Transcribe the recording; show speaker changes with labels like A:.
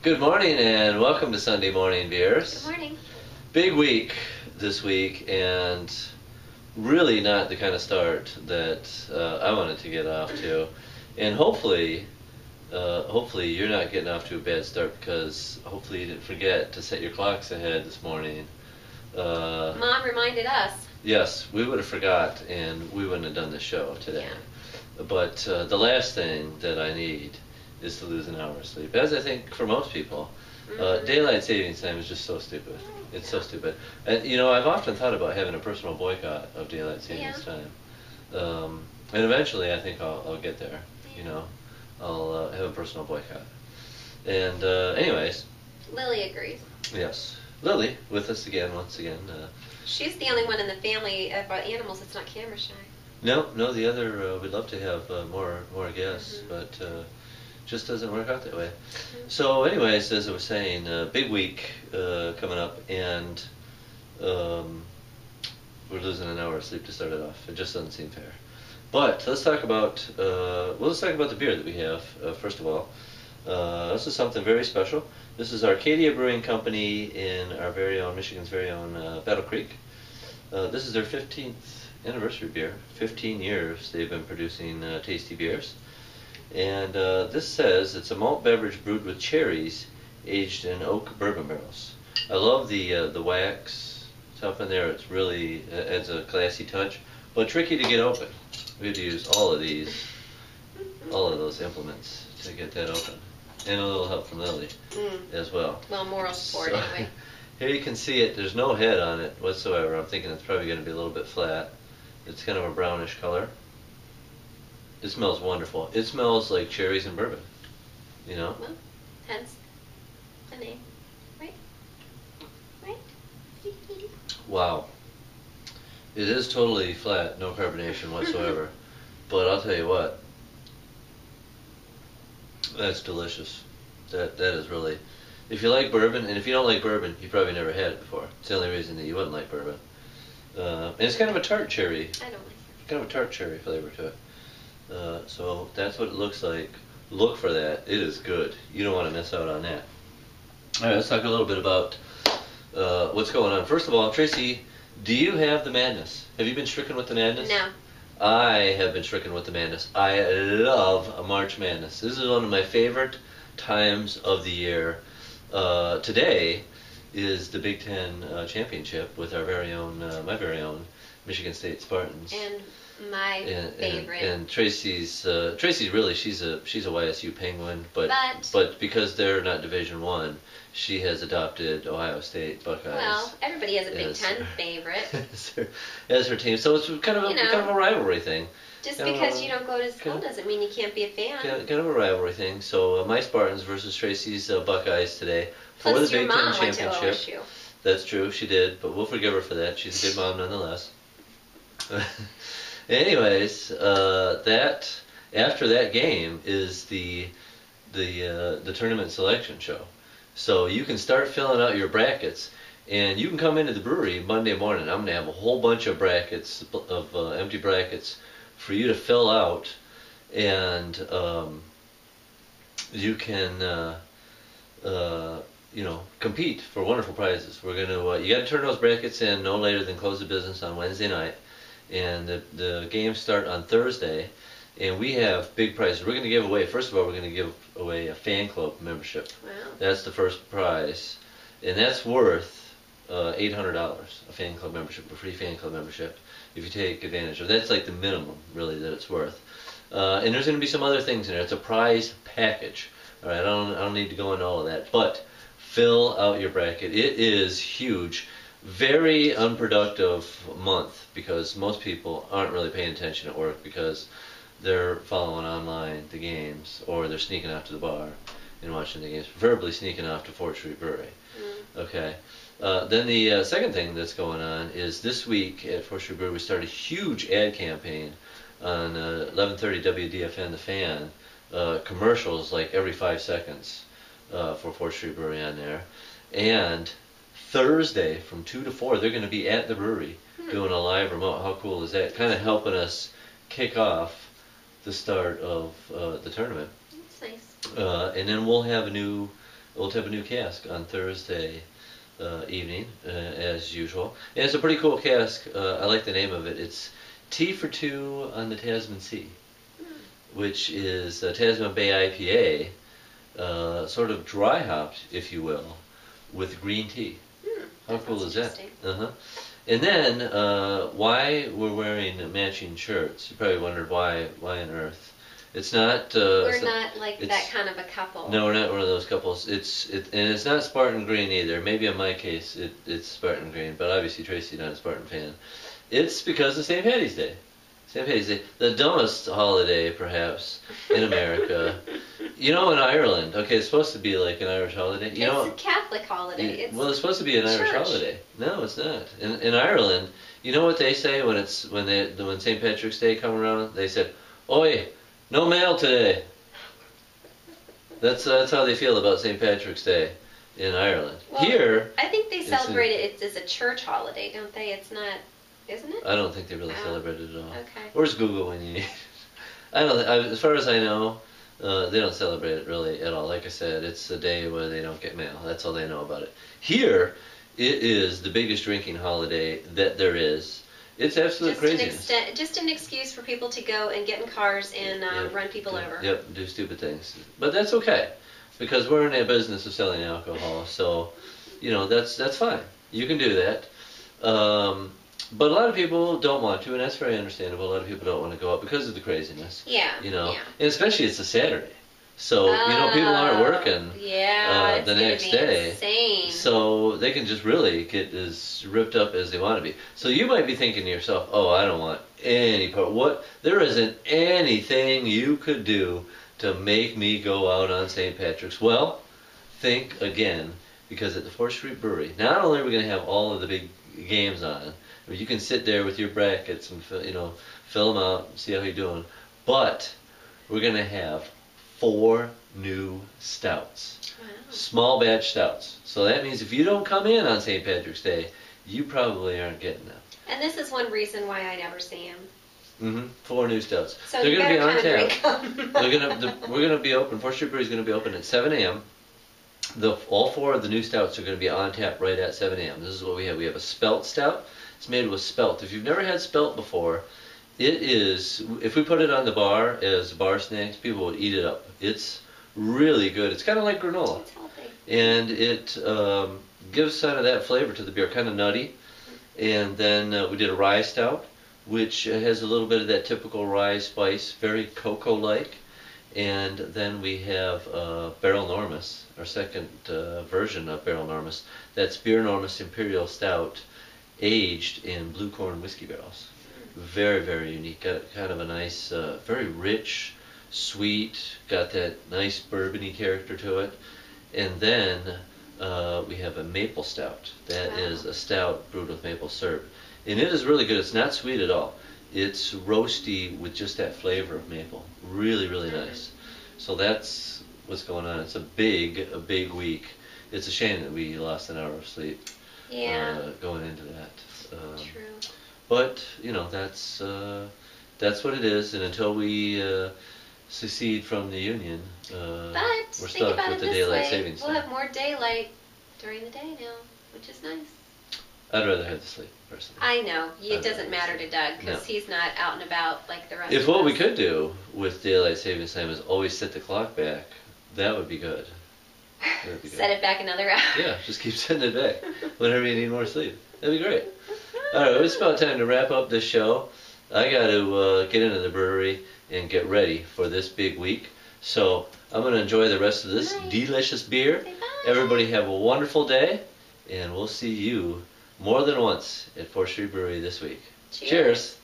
A: Good morning and welcome to Sunday Morning Beers.
B: Good morning.
A: Big week this week, and really not the kind of start that I wanted to get off to. And hopefully you're not getting off to a bad start, because hopefully you didn't forget to set your clocks ahead this morning.
B: Mom reminded us.
A: Yes, we would have forgot and we wouldn't have done the show today.
B: Yeah.
A: But the last thing that I need is to lose an hour of sleep, as I think for most people. Daylight savings time is just so stupid. It's so stupid. And I've often thought about having a personal boycott of daylight savings time. And eventually I think I'll get there. I'll have a personal boycott. And anyways.
B: Lily agrees.
A: Yes. Lily with us again, once again.
B: She's the only one in the family about animals that's not camera shy.
A: No, the other, we'd love to have more guests, but just doesn't work out that way. So anyways, as I was saying, big week coming up, and we're losing an hour of sleep to start it off. It just doesn't seem fair. But let's talk about the beer that we have, first of all. This is something very special. This is Arcadia Brewing Company in our very own, Michigan's very own Battle Creek. This is their 15th anniversary beer. 15 years they've been producing tasty beers. And this says it's a malt beverage brewed with cherries, aged in oak bourbon barrels. I love the wax stuff in there. It's really adds a classy touch, but tricky to get open. We had to use all of those implements to get that open, and a little help from Lily as well.
B: Well, moral support anyway.
A: Here you can see it. There's no head on it whatsoever. I'm thinking it's probably going to be a little bit flat. It's kind of a brownish color. It smells wonderful. It smells like cherries and bourbon.
B: Well, hence the name, right? Right?
A: Wow. It is totally flat, no carbonation whatsoever. But I'll tell you what, that's delicious. That is really, if you like bourbon, and if you don't like bourbon, you probably never had it before. It's the only reason that you wouldn't like bourbon. And it's kind of a tart cherry.
B: I don't like it.
A: Kind of a tart cherry flavor to it. So that's what it looks like. Look for that. It is good. You don't want to miss out on that. All right, let's talk a little bit about what's going on. First of all, Tracy, do you have the madness? Have you been stricken with the madness?
B: No.
A: I have been stricken with the madness. I love a March Madness. This is one of my favorite times of the year. Today is the Big Ten championship with our very own, my very own Michigan State Spartans.
B: And my favorite.
A: And Tracy's really, she's a YSU Penguin, but because they're not Division I, she has adopted Ohio State Buckeyes.
B: Well, everybody has a Big Ten favorite.
A: as her team, so it's kind of a rivalry thing.
B: Just because you don't go to school doesn't mean you can't be a fan.
A: Kind of a rivalry thing. So my Spartans versus Tracy's Buckeyes today for the Big Ten championship.
B: Went to OSU.
A: That's true, she did, but we'll forgive her for that. She's a good mom nonetheless. Anyways, after that game is the tournament selection show. So you can start filling out your brackets, and you can come into the brewery Monday morning. I'm going to have a whole bunch of brackets, empty brackets, for you to fill out, and you can compete for wonderful prizes. We're going to you got to turn those brackets in no later than close of business on Wednesday night. And the games start on Thursday, and we have big prizes. We're going to give away, first of all, we're going to give away a fan club membership.
B: Wow.
A: That's the first prize, and that's worth $800, a fan club membership, a free fan club membership, if you take advantage of it. That's like the minimum, really, that it's worth. And there's going to be some other things in there. It's a prize package. All right, I don't need to go into all of that, but fill out your bracket. It is huge. Very unproductive month, because most people aren't really paying attention at work because they're following online the games, or they're sneaking out to the bar and watching the games, preferably sneaking off to Fort Street Brewery. Okay. Then the second thing that's going on is this week at Fort Street Brewery we started a huge ad campaign on 11:30 WDFN The Fan, commercials like every 5 seconds for Fort Street Brewery on there, and Thursday from 2 to 4 they're going to be at the brewery doing a live remote. How cool is that? Kind of helping us kick off the start of the tournament.
B: That's nice.
A: And then we'll have a new We'll tap a new cask on Thursday evening, as usual. And it's a pretty cool cask. I like the name of it. It's Tea for Two on the Tasman Sea, which is Tasman Bay IPA, sort of dry hopped, if you will, with green tea. How cool is that? And then, why we're wearing matching shirts? You probably wondered why on earth. It's not.
B: We're not like that kind of a couple.
A: No, we're not one of those couples. And it's not Spartan Green either. Maybe in my case, it's Spartan Green, but obviously Tracy's not a Spartan fan. It's because of St. Patty's Day. St. Patty's Day, the dumbest holiday perhaps in America. You know, in Ireland, okay, it's supposed to be like an Irish holiday.
B: It's a Catholic holiday.
A: Well, it's supposed to be an Irish
B: church.
A: holiday. No, it's not. In Ireland, you know what they say when St. Patrick's Day come around? They said, "Oi, no mail today." That's how they feel about St. Patrick's Day in Ireland.
B: Well,
A: Here,
B: I think they celebrate it as a church holiday, don't they? It's not, isn't it?
A: I don't think they really celebrate it at all.
B: Okay.
A: Where's Google when you need? I don't. As far as I know, they don't celebrate it really at all. Like I said, it's a day where they don't get mail. That's all they know about it. Here, it is the biggest drinking holiday that there is. It's absolute craziness.
B: Just an excuse for people to go and get in cars and run people over.
A: Yep, do stupid things. But that's okay, because we're in a business of selling alcohol, so, you know, that's fine. You can do that. But a lot of people don't want to, and that's very understandable. A lot of people don't want to go out because of the craziness.
B: Yeah.
A: You know,
B: yeah.
A: and especially it's a Saturday. So, you know, people aren't working the next day.
B: Insane.
A: So they can just really get as ripped up as they want to be. So you might be thinking to yourself, oh, I don't want any part. There isn't anything you could do to make me go out on St. Patrick's. Well, think again, because at the 4th Street Brewery, not only are we going to have all of the big games on, where you can sit there with your brackets and, you know, fill them out and see how you're doing, but we're going to have 4 new stouts.
B: Wow.
A: Small batch stouts. So that means if you don't come in on St. Patrick's Day, you probably aren't getting them.
B: And this is one reason why I never see them.
A: 4 new stouts.
B: So
A: they're
B: you
A: going to be on
B: tap.
A: tap. We're going to be open. 4th Street Brewery is going to be open at 7 a.m. All 4 of the new stouts are going to be on tap right at 7 a.m. This is what we have. We have a spelt stout. It's made with spelt. If you've never had spelt before, it is, if we put it on the bar as bar snacks, people would eat it up. It's really good. It's kind of like granola.
B: It's healthy.
A: And it gives kind of that flavor to the beer, kind of nutty. And then we did a rye stout, which has a little bit of that typical rye spice, very cocoa-like. And then we have Barrel Normus, our second version of Barrel Normus. That's Beer Normus Imperial Stout, aged in blue corn whiskey barrels. Very, very unique. Got kind of a nice, very rich, sweet, got that nice bourbony character to it. And then we have a maple stout. That is a stout brewed with maple syrup. And it is really good. It's not sweet at all. It's roasty with just that flavor of maple. Really, really nice. So that's what's going on. It's a big week. It's a shame that we lost an hour of sleep going into that.
B: True.
A: But, you know, that's what it is, and until we secede from the Union, we're stuck with the daylight savings time.
B: We'll have more daylight during the day now, which is nice.
A: I'd rather have the sleep, personally.
B: I know. It doesn't matter to Doug, because he's not out and about like the rest of us.
A: If what we could do with daylight savings time is always set the clock back, that would be good.
B: Set it back another hour.
A: Yeah, just keep setting it back whenever you need more sleep. That'd be great. All right, it's about time to wrap up this show. I got to get into the brewery and get ready for this big week. So I'm going to enjoy the rest of this delicious beer.
B: Say bye.
A: Everybody have a wonderful day, and we'll see you more than once at 4th Street Brewery this week.
B: Cheers.
A: Cheers.